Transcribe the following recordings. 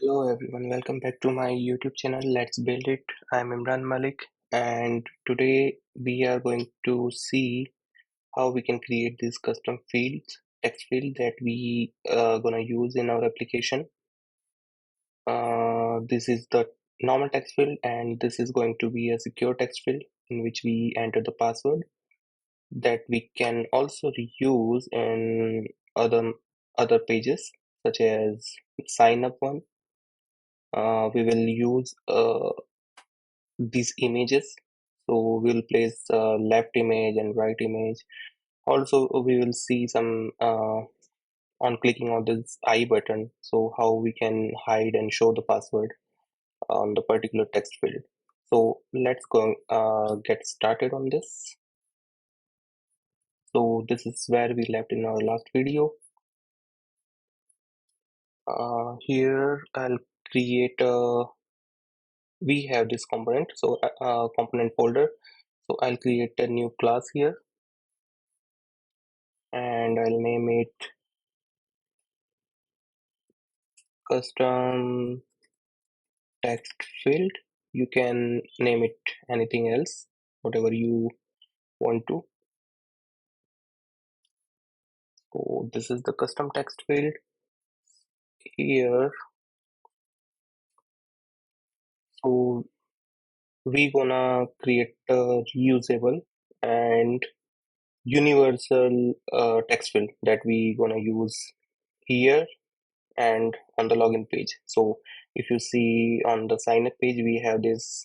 Hello everyone, welcome back to my YouTube channel. Let's build it. I'm Imran Malik, and today we are going to see how we can create these custom fields, text field that we gonna use in our application. This is the normal text field, and this is going to be a secure text field in which we enter the password that we can also reuse in other pages such as sign up one. We will use these images, so we'll place left image and right image. Also we will see some on clicking on this I button, so how we can hide and show the password on the particular text field. So let's go get started on this. So this is where we left in our last video. Here I'll create a we have this component, so component folder. So I'll create a new class here and I'll name it custom text field. You can name it anything else, whatever you want to. So this is the custom text field. Here, so we gonna create a reusable and universal text field that we gonna use here and on the login page. So if you see on the sign up page, we have this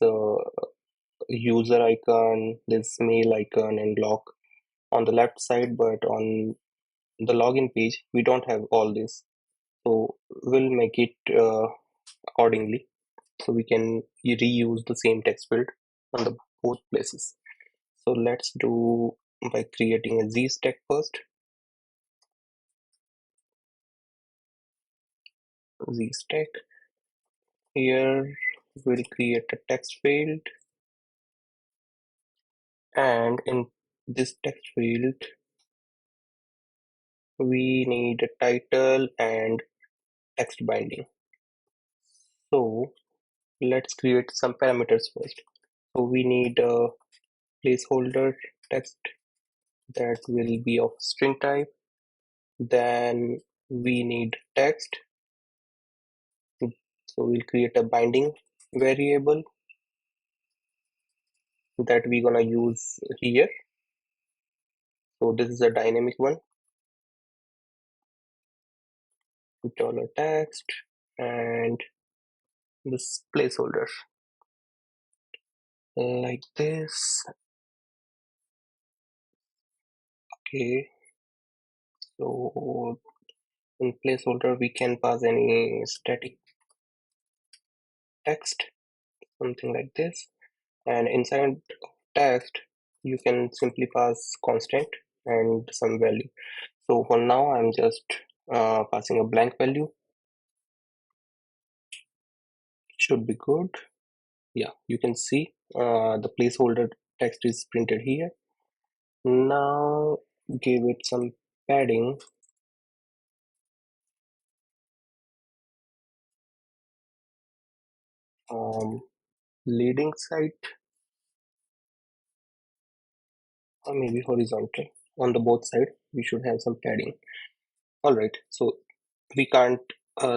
user icon, this mail icon and lock on the left side, but on the login page we don't have all this, so we'll make it accordingly so we can reuse the same text field on the both places. So let's do by creating a Z stack first. Z stack. Here we'll create a text field, and in this text field we need a title and text binding. So let's create some parameters first. So we need a placeholder text that will be of string type. Then we need text. So we'll create a binding variable that we're gonna use here. So this is a dynamic one. $text and this placeholder like this. Okay. So in placeholder we can pass any static text, something like this, and inside text you can simply pass constant and some value. So for now I'm just passing a blank value. It should be good. Yeah, you can see the placeholder text is printed here. Now give it some padding. Leading side or maybe horizontal. On the both side we should have some padding. All right, so we can't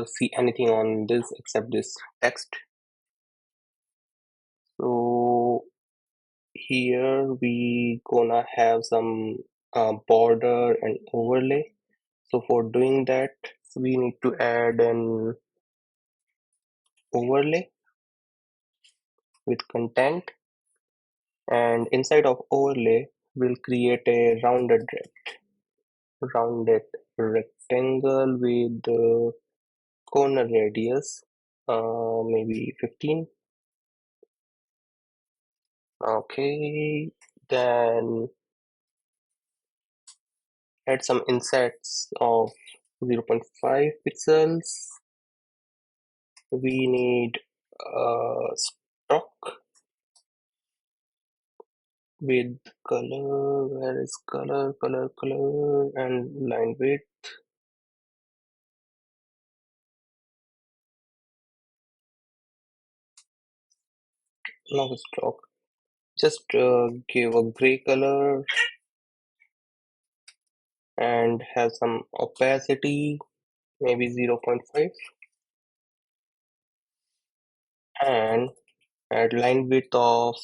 see anything on this except this text. So here we gonna have some border and overlay. So for doing that we need to add an overlay with content, and inside of overlay we'll create a rounded rectangle with corner radius maybe 15. Okay, then add some insets of 0.5 pixels. We need a stroke with color. Where is color? Color and line width. no stroke. Just give a gray color and have some opacity, maybe 0.5, and add line width of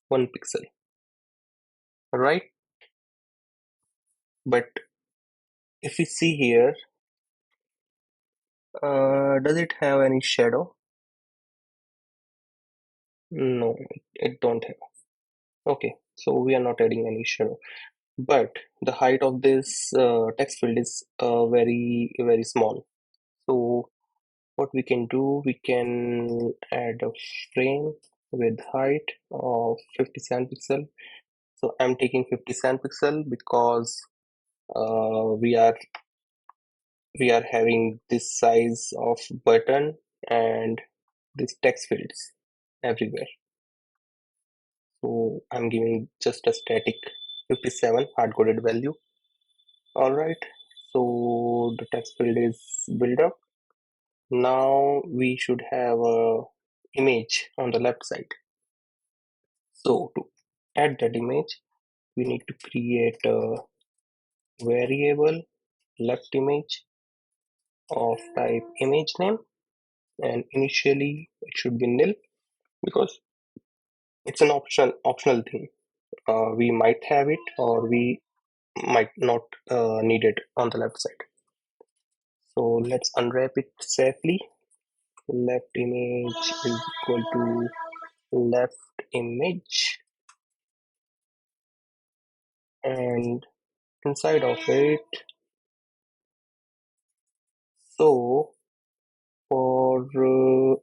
1 pixel, right? But if we see here, does it have any shadow? No, it don't have. Okay, so we are not adding any shadow. But the height of this text field is very small. So what we can do, we can add a frame with height of 57 pixel. So I'm taking 57 pixel because we are having this size of button and this text fields everywhere. So I'm giving just a static 57 hard-coded value. All right, so the text field is built up. Now we should have a image on the left side. So to add that image, we need to create a variable left image of type image name, and initially it should be nil because it's an optional thing. We might have it or we might not need it on the left side. So let's unwrap it safely. Left image is equal to left image, and inside of it, so for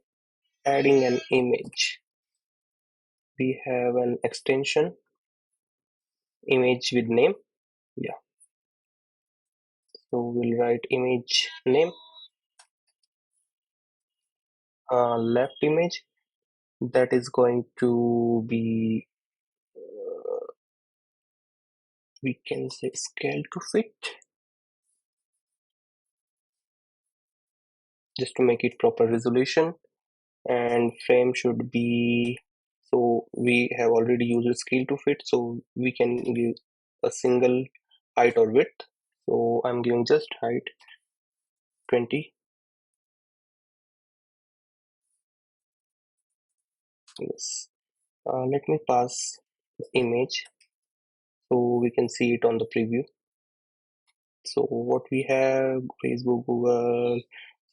adding an image, we have an extension image with name. Yeah, so we'll write image name, left image, that is going to be we can say scale to fit, just to make it proper resolution. And frame should be, so we have already used scale to fit, so we can give a single height or width. So I'm giving just height 20. Yes. Let me pass the image so we can see it on the preview. So what we have, Facebook, Google.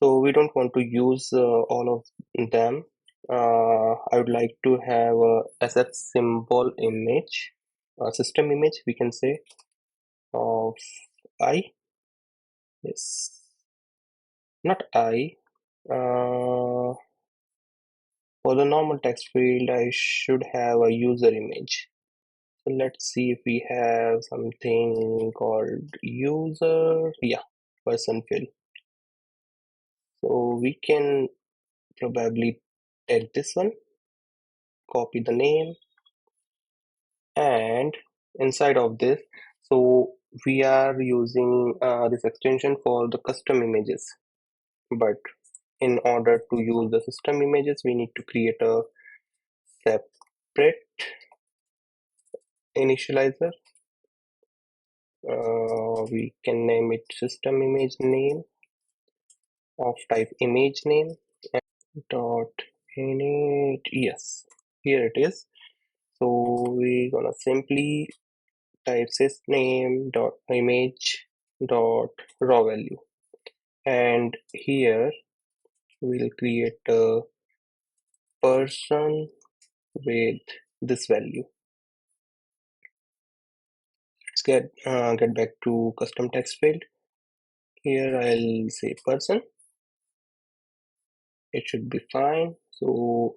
So we don't want to use all of them. I would like to have a SF symbol image, a system image, we can say, of I. Yes, not I. For the normal text field, I should have a user image. So let's see if we have something called user. Yeah, person field. So we can probably take this one, copy the name, and inside of this, so we are using this extension for the custom images. But in order to use the system images, we need to create a separate initializer. We can name it system image name of type image name and dot init. Yes, here it is. So we're gonna simply type system dot image dot raw value, and here we'll create a person with this value. Let's get back to custom text field. Here I'll say person. It should be fine. So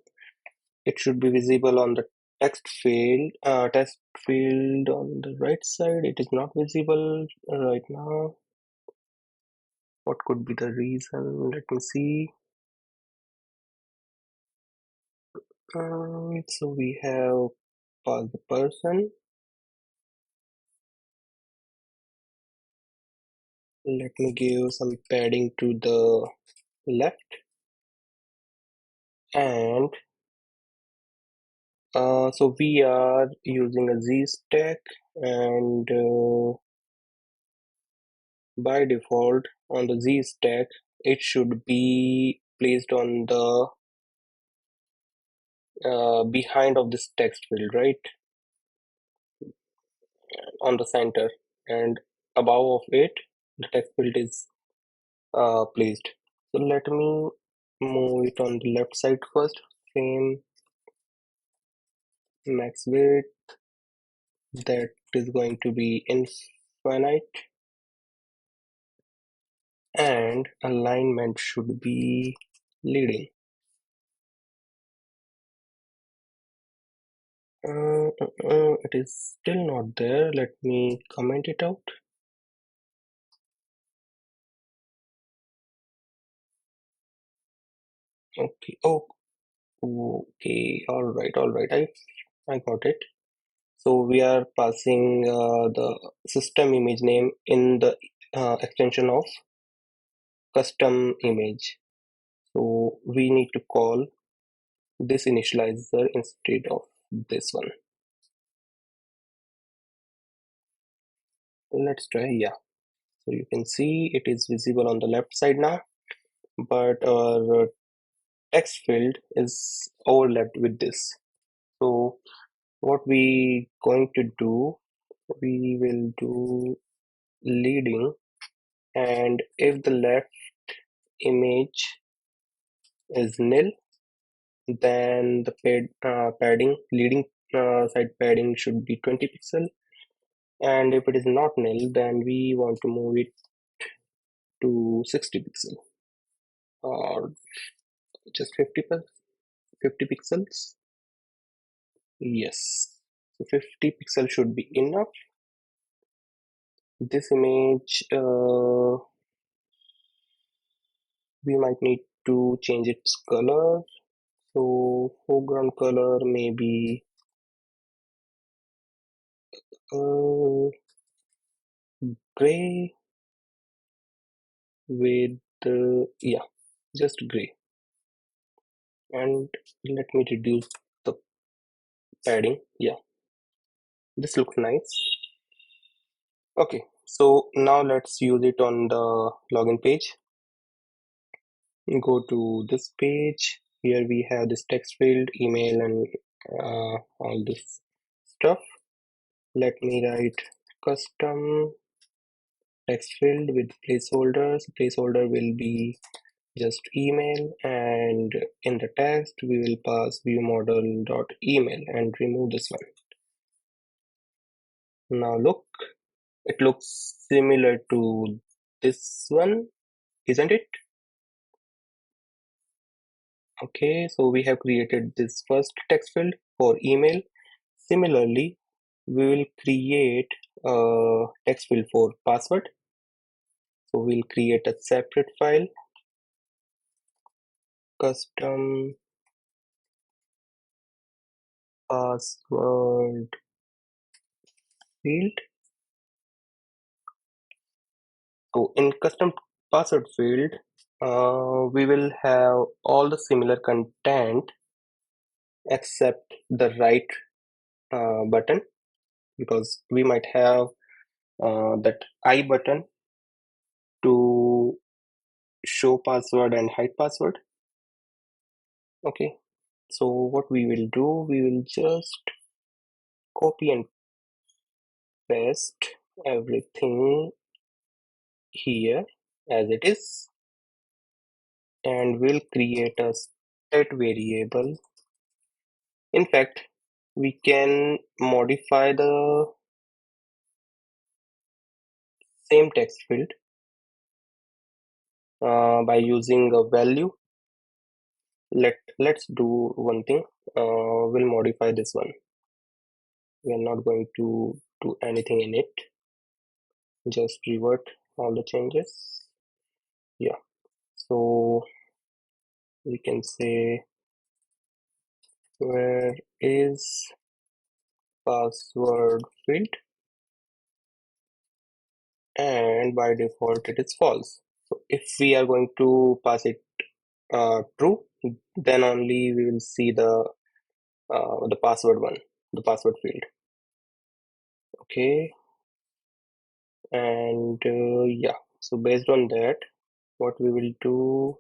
it should be visible on the text field on the right side. It is not visible right now. What could be the reason? Let me see. So we have passed the person. Let me give some padding to the left, and So we are using a Z stack, and by default on the Z stack, it should be placed on the behind of this text field, right? On the center, and above of it, the text field is placed. So let me move it on the left side first. Same max width, that is going to be infinite, and alignment should be leading. It is still not there. Let me comment it out. Okay. Oh, okay. All right. All right. I got it. So we are passing the system image name in the extension of custom image. So we need to call this initializer instead of this one. Let's try. Yeah. So you can see it is visible on the left side now, but our text field is overlapped with this. So what we going to do, we will do leading, and if the left image is nil, then the padding, leading side padding should be 20 pixel, and if it is not nil, then we want to move it to 60 pixel or just 50 pixels. Yes, so 50 pixel should be enough. This image, we might need to change its color. So foreground color maybe uh, gray with yeah, just gray. And let me reduce the padding. Yeah, this looks nice. Okay, so now let's use it on the login page. Go to this page. Here we have this text field, email, and all this stuff. Let me write custom text field with placeholders. Placeholder will be just email, and in the text we will pass viewModel.email and remove this one. Now look, it looks similar to this one, isn't it? Okay, so we have created this first text field for email. Similarly, we will create a text field for password. So we'll create a separate file, custom password field. So in custom password field, we will have all the similar content except the right button, because we might have that I button to show password and hide password. Okay, so what we will do, we will just copy and paste everything here as it is, and we'll create a set variable. In fact, we can modify the same text field by using a value. Let's do one thing. We'll modify this one. We are not going to do anything in it. Just revert all the changes. Yeah. So we can say, where is password field, and by default it is false. So if we are going to pass it true, then only we will see the the password one, the password field. Okay, and yeah, so based on that, what we will do,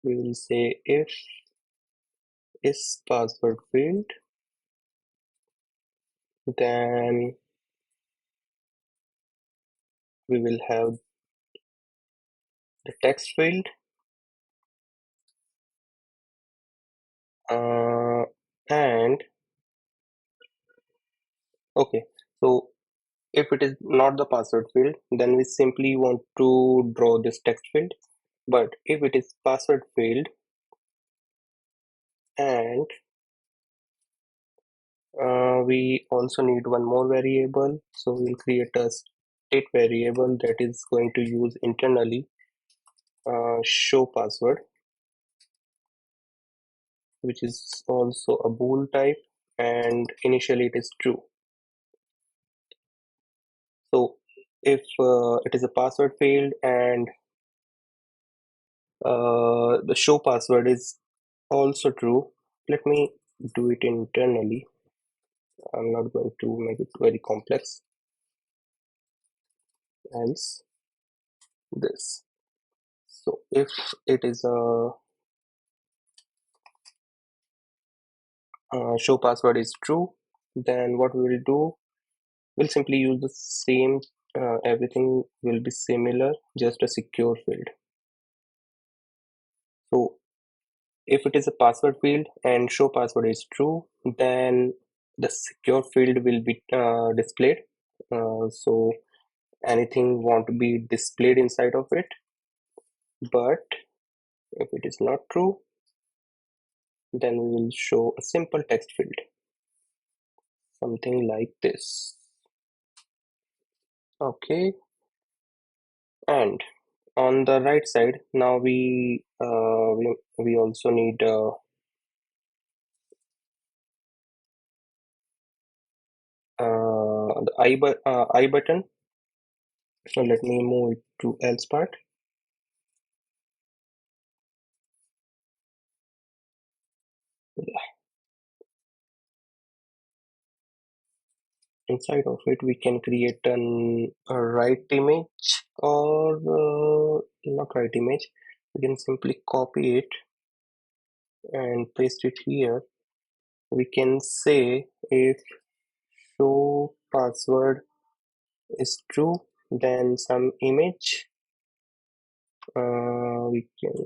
we will say if is password field, then we will have the text field, and okay, so if it is not the password field, then we simply want to draw this text field. But if it is password field and we also need one more variable, so we'll create a state variable that is going to use internally show password, which is also a bool type, and initially it is true. So if it is a password field and the show password is also true, let me do it internally. I'm not going to make it very complex, else this. So if it is a show password is true, then what we will do, we'll simply use the same, everything will be similar, just a secure field. So if it is a password field and show password is true, then the secure field will be displayed. So anything won't be displayed inside of it. But if it is not true, then we will show a simple text field, something like this. Okay, and on the right side, now we also need the I button. So let me move it to else part. Inside of it, we can create a right image or not right image. We can simply copy it and paste it here. We can say if show password is true, then some image. We can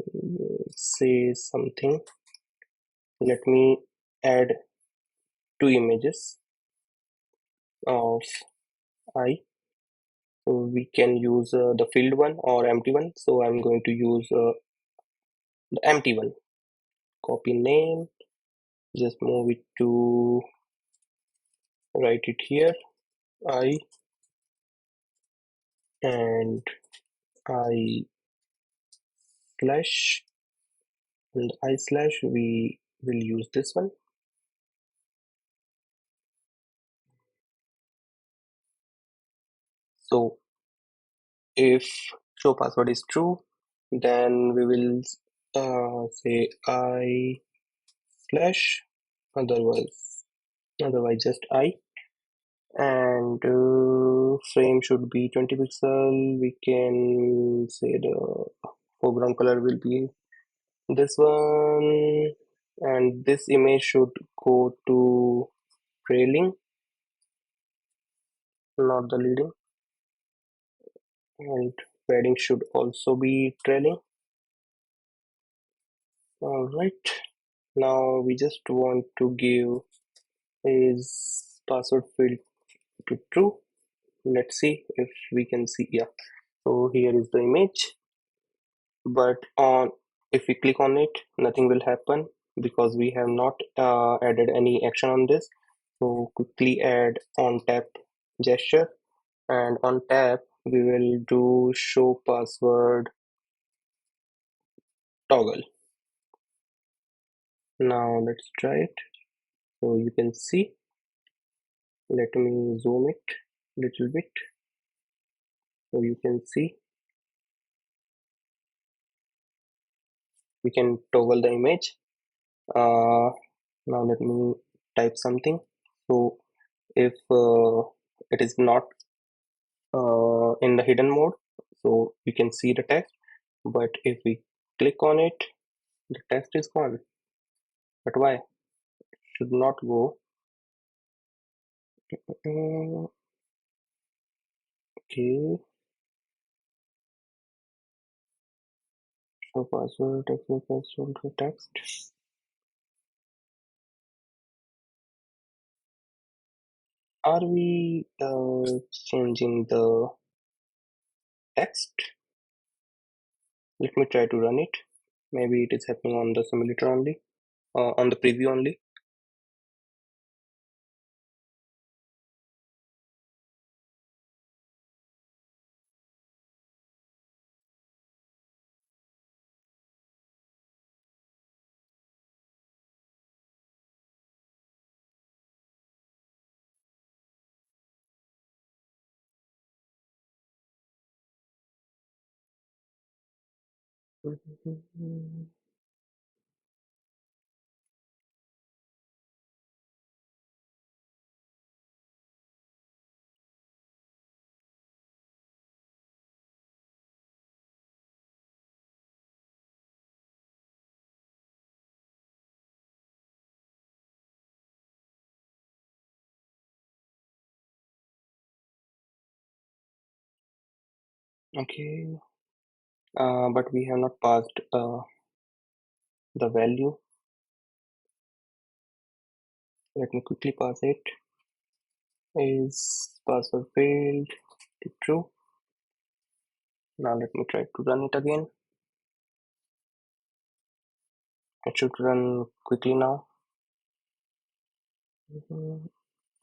say something. Let me add two images of I. So we can use the filled one or empty one. So I'm going to use the empty one. Copy name, just move it to write it here, I, and I slash, and I slash, we will use this one. So if show password is true, then we will say I slash, otherwise just I, and frame should be 20 pixel. We can say the foreground color will be this one, and this image should go to trailing, not the leading, and padding should also be trailing. All right, now we just want to give is password field to true. Let's see if we can see. Yeah, so here is the image, but on if we click on it, nothing will happen because we have not added any action on this. So quickly add on tap gesture, and on tap we will do show password toggle. Now let's try it. So you can see, let me zoom it little bit so you can see. We can toggle the image. Now let me type something. So if it is not in the hidden mode, so we can see the text, but if we click on it, the text is gone. But why? Should not go. Okay, so password text. Are we changing the text? Let me try to run it. Maybe it is happening on the simulator only, on the preview only. Okay, but we have not passed the value. Let me quickly pass it. Is password field true? Now let me try to run it again. It should run quickly now.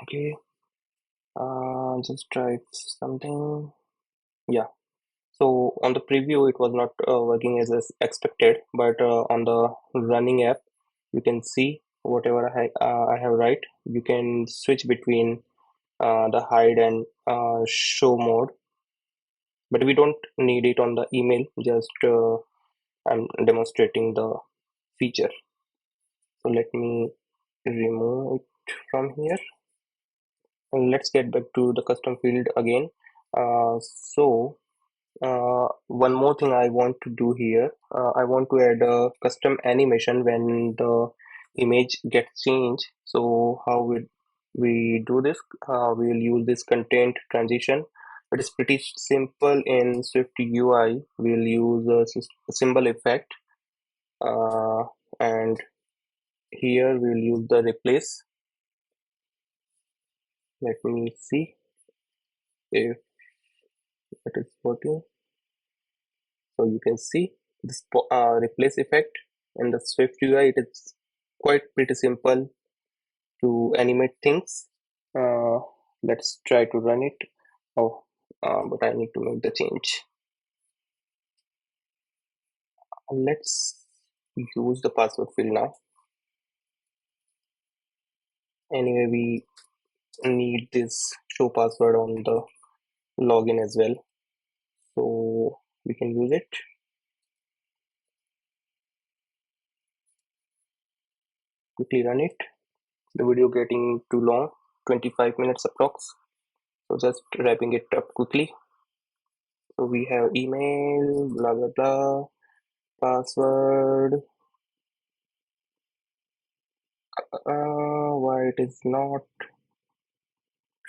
Okay, just try something. Yeah. So on the preview, it was not working as expected, but on the running app, you can see whatever I have write. You can switch between the hide and show mode, but we don't need it on the email. Just I'm demonstrating the feature. So let me remove it from here. And let's get back to the custom field again. So one more thing I want to do here, I want to add a custom animation when the image gets changed. So how we do this? We will use this content transition. It is pretty simple in SwiftUI. We'll use a symbol effect, and here we'll use the replace. Let me see if it is working. So you can see this replace effect in the SwiftUI. It is quite pretty simple to animate things. Uh, let's try to run it. Oh, but I need to make the change. Let's use the password field now. Anyway, we need this show password on the login as well, so we can use it. Quickly run it. The video getting too long, 25 minutes approx. So just wrapping it up quickly. So we have email, blah blah blah, password. Why it is not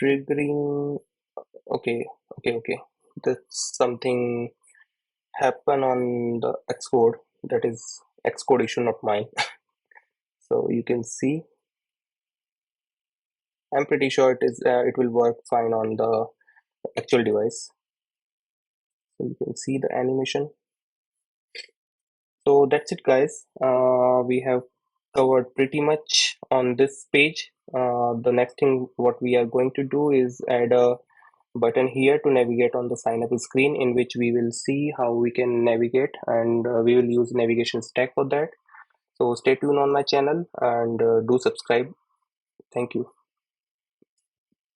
triggering? Okay, okay. That's something happen on the xcode. That is xcode issue, not mine. So you can see. I'm pretty sure it will work fine on the actual device. So you can see the animation. So that's it, guys. We have covered pretty much on this page. The next thing what we are going to do is add a button here to navigate on the sign up screen, in which we will see how we can navigate, and we will use navigation stack for that. So stay tuned on my channel and do subscribe. Thank you.